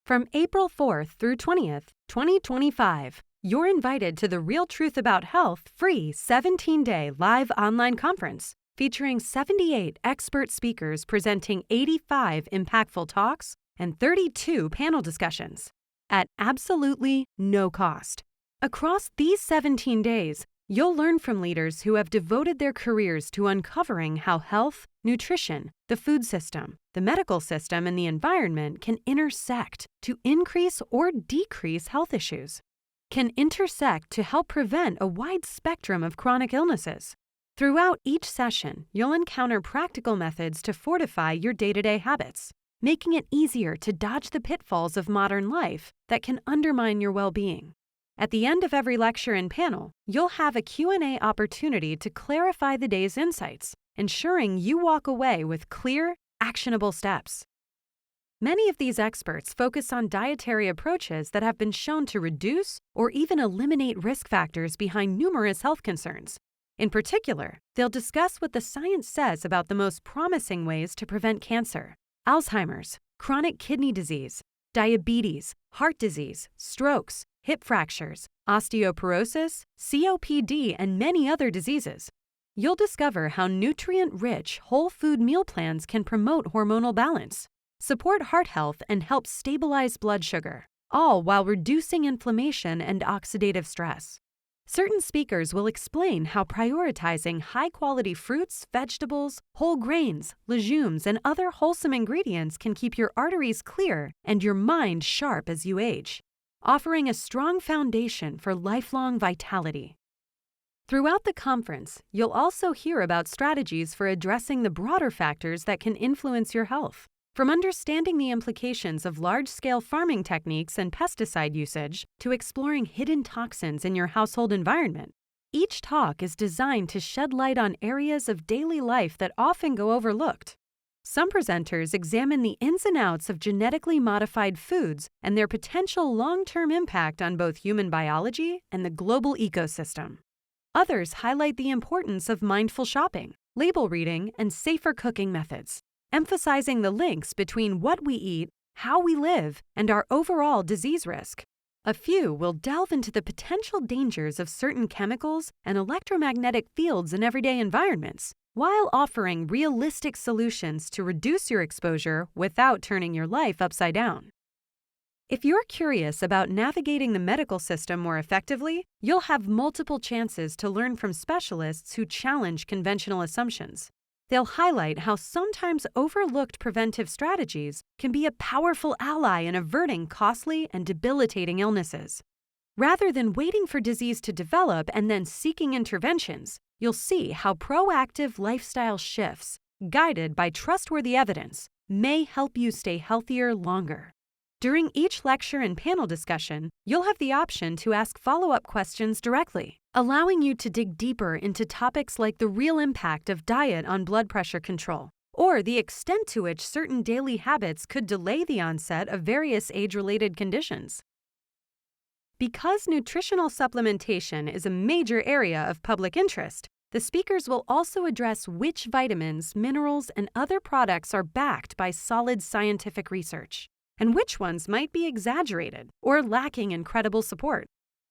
From April 4th through 20th, 2025, you're invited to the Real Truth About Health free 17-day live online conference featuring 78 expert speakers presenting 85 impactful talks and 32 panel discussions at absolutely no cost. Across these 17 days, you'll learn from leaders who have devoted their careers to uncovering how health, nutrition, the food system, the medical system, and the environment can intersect to increase or decrease health issues, can intersect to help prevent a wide spectrum of chronic illnesses. Throughout each session, you'll encounter practical methods to fortify your day-to-day habits, making it easier to dodge the pitfalls of modern life that can undermine your well-being. At the end of every lecture and panel, you'll have a Q&A opportunity to clarify the day's insights, ensuring you walk away with clear, actionable steps. Many of these experts focus on dietary approaches that have been shown to reduce or even eliminate risk factors behind numerous health concerns. In particular, they'll discuss what the science says about the most promising ways to prevent cancer, Alzheimer's, chronic kidney disease, diabetes, heart disease, strokes, hip fractures, osteoporosis, COPD, and many other diseases. You'll discover how nutrient-rich, whole food meal plans can promote hormonal balance, support heart health, and help stabilize blood sugar, all while reducing inflammation and oxidative stress. Certain speakers will explain how prioritizing high-quality fruits, vegetables, whole grains, legumes, and other wholesome ingredients can keep your arteries clear and your mind sharp as you age, offering a strong foundation for lifelong vitality. Throughout the conference, you'll also hear about strategies for addressing the broader factors that can influence your health. From understanding the implications of large-scale farming techniques and pesticide usage to exploring hidden toxins in your household environment, each talk is designed to shed light on areas of daily life that often go overlooked. Some presenters examine the ins and outs of genetically modified foods and their potential long-term impact on both human biology and the global ecosystem. Others highlight the importance of mindful shopping, label reading, and safer cooking methods, emphasizing the links between what we eat, how we live, and our overall disease risk. A few will delve into the potential dangers of certain chemicals and electromagnetic fields in everyday environments, while offering realistic solutions to reduce your exposure without turning your life upside down. If you're curious about navigating the medical system more effectively, you'll have multiple chances to learn from specialists who challenge conventional assumptions. They'll highlight how sometimes overlooked preventive strategies can be a powerful ally in averting costly and debilitating illnesses. Rather than waiting for disease to develop and then seeking interventions, you'll see how proactive lifestyle shifts, guided by trustworthy evidence, may help you stay healthier longer. During each lecture and panel discussion, you'll have the option to ask follow-up questions directly, allowing you to dig deeper into topics like the real impact of diet on blood pressure control, or the extent to which certain daily habits could delay the onset of various age-related conditions. Because nutritional supplementation is a major area of public interest, the speakers will also address which vitamins, minerals, and other products are backed by solid scientific research, and which ones might be exaggerated or lacking in credible support.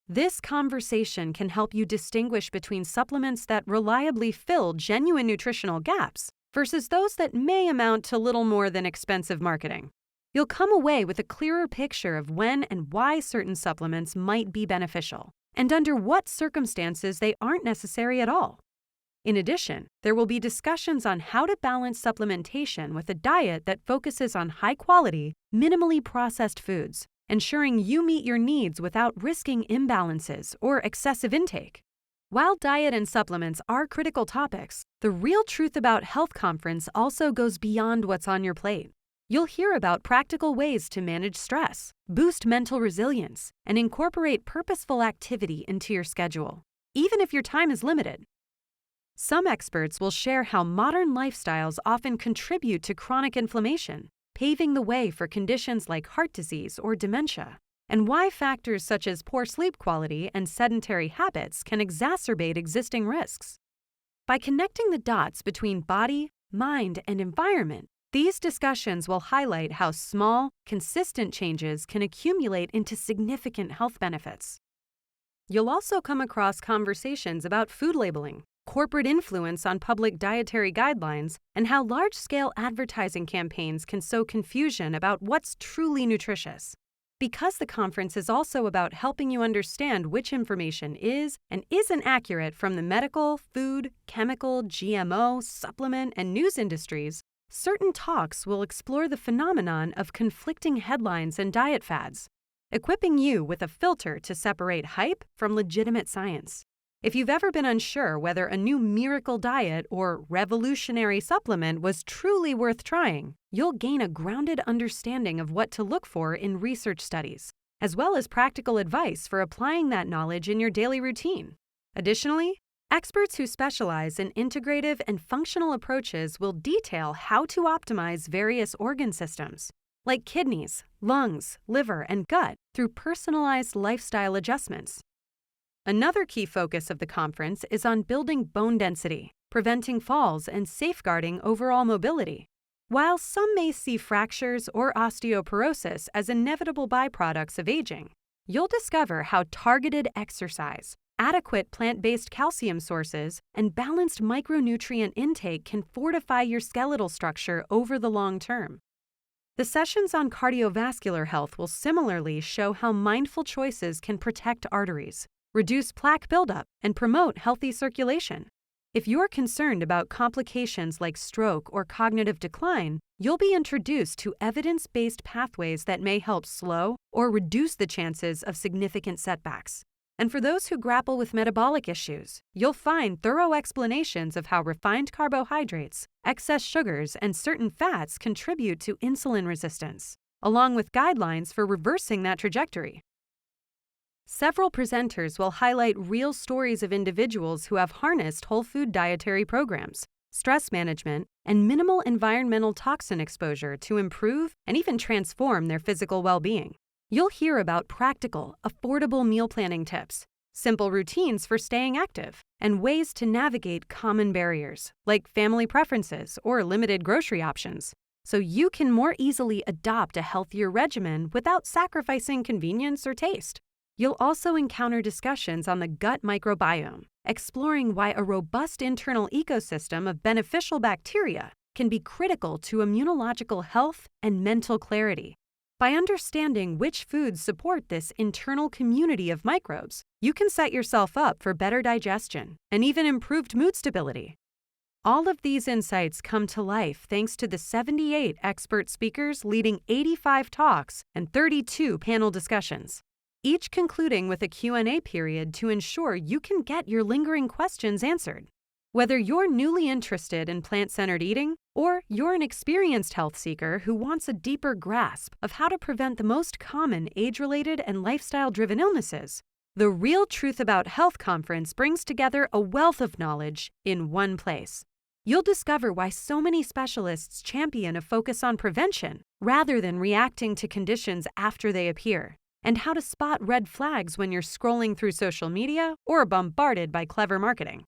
This conversation can help you distinguish between supplements that reliably fill genuine nutritional gaps versus those that may amount to little more than expensive marketing. You'll come away with a clearer picture of when and why certain supplements might be beneficial, and under what circumstances they aren't necessary at all. In addition, there will be discussions on how to balance supplementation with a diet that focuses on high-quality, minimally processed foods, ensuring you meet your needs without risking imbalances or excessive intake. While diet and supplements are critical topics, the Real Truth About Health conference also goes beyond what's on your plate. You'll hear about practical ways to manage stress, boost mental resilience, and incorporate purposeful activity into your schedule, even if your time is limited. Some experts will share how modern lifestyles often contribute to chronic inflammation, paving the way for conditions like heart disease or dementia, and why factors such as poor sleep quality and sedentary habits can exacerbate existing risks. By connecting the dots between body, mind, and environment, These discussions will highlight how small, consistent changes can accumulate into significant health benefits. You'll also come across conversations about food labeling, corporate influence on public dietary guidelines, and how large-scale advertising campaigns can sow confusion about what's truly nutritious. Because the conference is also about helping you understand which information is and isn't accurate from the medical, food, chemical, GMO, supplement, and news industries, certain talks will explore the phenomenon of conflicting headlines and diet fads, equipping you with a filter to separate hype from legitimate science. If you've ever been unsure whether a new miracle diet or revolutionary supplement was truly worth trying, you'll gain a grounded understanding of what to look for in research studies, as well as practical advice for applying that knowledge in your daily routine. Additionally, experts who specialize in integrative and functional approaches will detail how to optimize various organ systems, like kidneys, lungs, liver, and gut, through personalized lifestyle adjustments. Another key focus of the conference is on building bone density, preventing falls, and safeguarding overall mobility. While some may see fractures or osteoporosis as inevitable byproducts of aging, you'll discover how targeted exercise, adequate plant-based calcium sources, and balanced micronutrient intake can fortify your skeletal structure over the long term. The sessions on cardiovascular health will similarly show how mindful choices can protect arteries, reduce plaque buildup, and promote healthy circulation. If you're concerned about complications like stroke or cognitive decline, you'll be introduced to evidence-based pathways that may help slow or reduce the chances of significant setbacks. And for those who grapple with metabolic issues, you'll find thorough explanations of how refined carbohydrates, excess sugars, and certain fats contribute to insulin resistance, along with guidelines for reversing that trajectory. Several presenters will highlight real stories of individuals who have harnessed whole food dietary programs, stress management, and minimal environmental toxin exposure to improve and even transform their physical well-being. You'll hear about practical, affordable meal planning tips, simple routines for staying active, and ways to navigate common barriers, like family preferences or limited grocery options, so you can more easily adopt a healthier regimen without sacrificing convenience or taste. You'll also encounter discussions on the gut microbiome, exploring why a robust internal ecosystem of beneficial bacteria can be critical to immunological health and mental clarity. By understanding which foods support this internal community of microbes, you can set yourself up for better digestion and even improved mood stability. All of these insights come to life thanks to the 78 expert speakers leading 85 talks and 32 panel discussions, each concluding with a Q&A period to ensure you can get your lingering questions answered. Whether you're newly interested in plant-centered eating or you're an experienced health seeker who wants a deeper grasp of how to prevent the most common age-related and lifestyle-driven illnesses, the Real Truth About Health conference brings together a wealth of knowledge in one place. You'll discover why so many specialists champion a focus on prevention rather than reacting to conditions after they appear, and how to spot red flags when you're scrolling through social media or bombarded by clever marketing.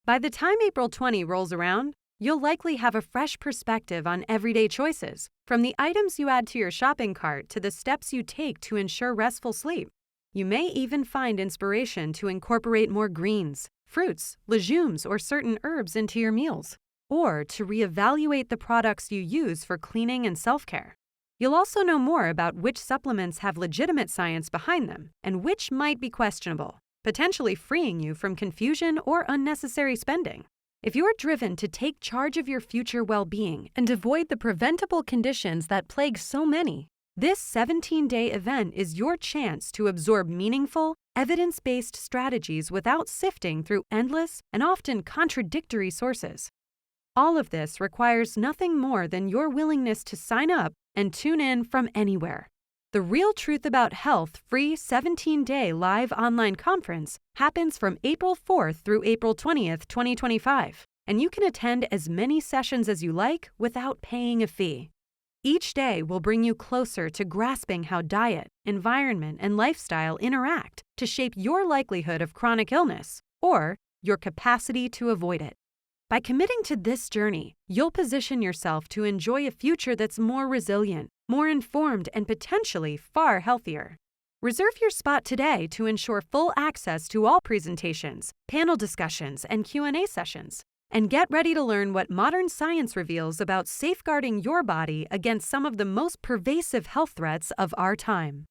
By the time April 20 rolls around, you'll likely have a fresh perspective on everyday choices, from the items you add to your shopping cart to the steps you take to ensure restful sleep. You may even find inspiration to incorporate more greens, fruits, legumes, or certain herbs into your meals, or to reevaluate the products you use for cleaning and self-care. You'll also know more about which supplements have legitimate science behind them and which might be questionable, potentially freeing you from confusion or unnecessary spending. If you're driven to take charge of your future well-being and avoid the preventable conditions that plague so many, this 17-day event is your chance to absorb meaningful, evidence-based strategies without sifting through endless and often contradictory sources. All of this requires nothing more than your willingness to sign up and tune in from anywhere. The Real Truth About Health free 17-day live online conference happens from April 4th through April 20th, 2025, and you can attend as many sessions as you like without paying a fee. Each day will bring you closer to grasping how diet, environment, and lifestyle interact to shape your likelihood of chronic illness or your capacity to avoid it. By committing to this journey, you'll position yourself to enjoy a future that's more resilient, more informed, and potentially far healthier. Reserve your spot today to ensure full access to all presentations, panel discussions, and Q&A sessions. And get ready to learn what modern science reveals about safeguarding your body against some of the most pervasive health threats of our time.